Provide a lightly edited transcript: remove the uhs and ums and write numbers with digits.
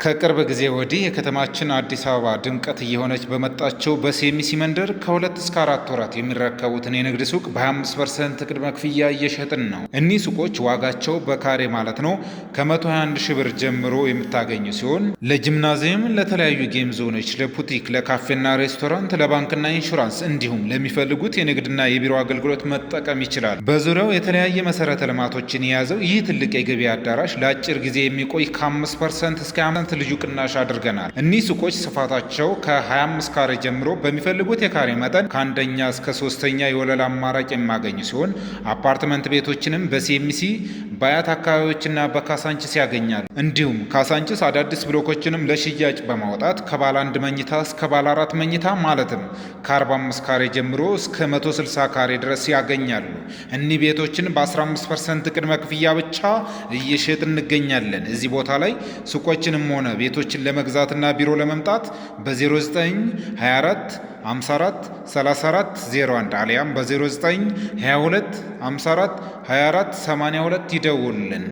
ከቅርብ ጊዜ ወዲህ የከተማችን አዲስ አበባ ድምቀት እየሆነች በመጣቸው በሴሚሲ መንደር ከ2 እስከ 4 ወራት የሚረከቡትን የንግድ ሱቅ በ25% ቅድመ ክፍያ እየሸጥን ነው። እኒህ ሱቆች ዋጋቸው በካሬ ማለት ነው ከ121 ሺህ ብር ጀምሮ የምታገኙ ሲሆን ለጂምናዚየም፣ ለተለያዩ ጌም ዞኖች፣ ለቡቲክ፣ ለካፌና ሬስቶራንት፣ ለባንክና ኢንሹራንስ እንዲሁም ለሚፈልጉት የንግድና የቢሮ አገልግሎት መጠቀም ይችላል። በዙሪያው የተለያየ መሰረተ ልማቶችን የያዘው ይህ ትልቅ የገበያ አዳራሽ ለአጭር ጊዜ የሚቆይ ከ5% እስከ ልዩ ቅናሽ አድርገናል። እኒህ ሱቆች ስፋታቸው ከ25 ካሬ ጀምሮ በሚፈልጉት የካሬ መጠን ከአንደኛ እስከ 3ኛ የወለል አማራጭ የሚያገኙ ሲሆን አፓርትመንት ቤቶችንም በሴሚሲ በአያት አካባቢዎችና በካሳንችስ ያገኛሉ። እንዲሁም ካሳንችስ አዳዲስ ብሎኮችንም ለሽያጭ በማውጣት ከባለ 1 መኝታ እስከ ባለ 4 መኝታ ማለትም ከ45 ካሬ ጀምሮ እስከ 160 ካሬ ድረስ ያገኛሉ። እኒህ ቤቶችን በ15% ቅድመ ክፍያ ብቻ እየሸጥ እንገኛለን። እዚህ ቦታ ላይ ሱቆችንም ሆነ ቤቶችን ለመግዛትና ቢሮ ለመምጣት በ0924 54 34 01 አሊያም በ0922 54 24 82 ይደውሉልን።